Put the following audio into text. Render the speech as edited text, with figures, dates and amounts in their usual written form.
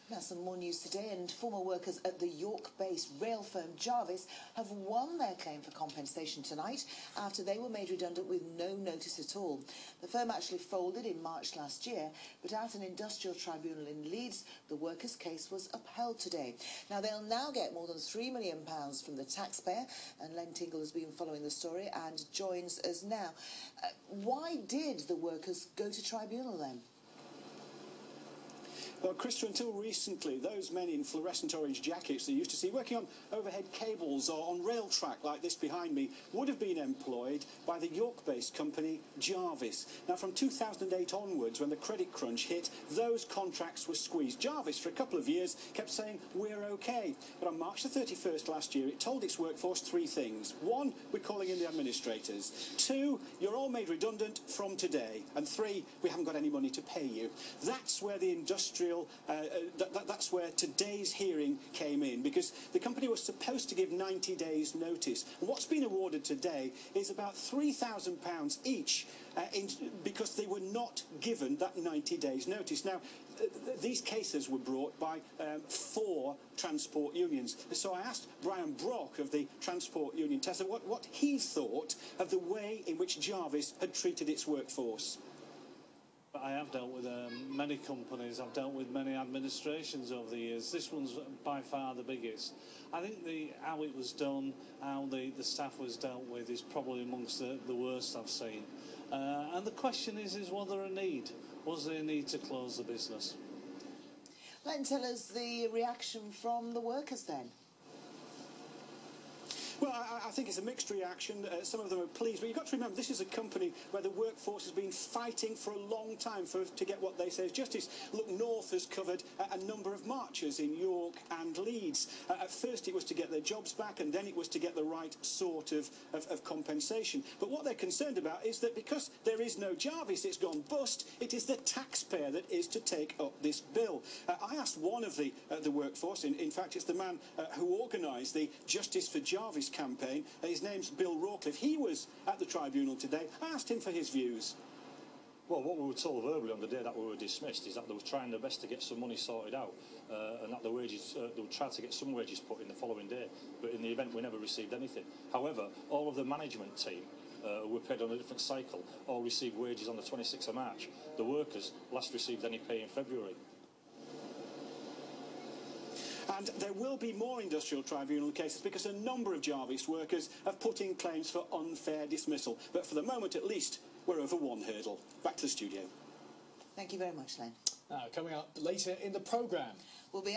Now, some more news today, and former workers at the York-based rail firm Jarvis have won their claim for compensation tonight after they were made redundant with no notice at all. The firm actually folded in March last year, but at an industrial tribunal in Leeds, the workers' case was upheld today. Now, they'll now get more than £3 million from the taxpayer, and Tingle has been following the story and joins us now. Why did the workers go to tribunal then? Well, Krista, until recently, those men in fluorescent orange jackets that you used to see working on overhead cables or on rail track like this behind me would have been employed by the York-based company Jarvis. Now, from 2008 onwards, when the credit crunch hit, those contracts were squeezed. Jarvis, for a couple of years, kept saying, "We're OK." But on March the 31st last year, it told its workforce three things. One, we're calling in the administrators. Two, you're all made redundant from today. And three, we haven't got any money to pay you. That's where the that's where today's hearing came in, because the company was supposed to give 90 days notice. And what's been awarded today is about £3,000 each because they were not given that 90 days notice. Now, these cases were brought by 4 transport unions. So I asked Brian Brock of the Transport Union TSSA what he thought of the way in which Jarvis had treated its workforce. I have dealt with many companies, I've dealt with many administrations over the years. This one's by far the biggest. I think how it was done, how the staff was dealt with is probably amongst the worst I've seen. And the question is was there a need? Was there a need to close the business? Len, tell us the reaction from the workers then. Well, I think it's a mixed reaction. Some of them are pleased, but you've got to remember this is a company where the workforce has been fighting for a long time to get what they say is justice. Look, North has covered a number of marches in York and Leeds. At first it was to get their jobs back, and then it was to get the right sort of compensation. But what they're concerned about is that because there is no Jarvis, it's gone bust, it is the taxpayer that is to take up this bill. I asked one of the workforce, in fact it's the man who organised the Justice for Jarvis campaign. His name's Bill Rawcliffe. He was at the tribunal today. I asked him for his views. Well, what we were told verbally on the day that we were dismissed is that they were trying their best to get some money sorted out, and that the wages, they would try to get some wages put in the following day. But in the event, we never received anything. However, all of the management team who were paid on a different cycle all received wages on the 26th of March. The workers last received any pay in February. And there will be more industrial tribunal cases because a number of Jarvis workers have put in claims for unfair dismissal. But for the moment, at least, we're over one hurdle. Back to the studio. Thank you very much, Len. Now, coming up later in the programme, we'll be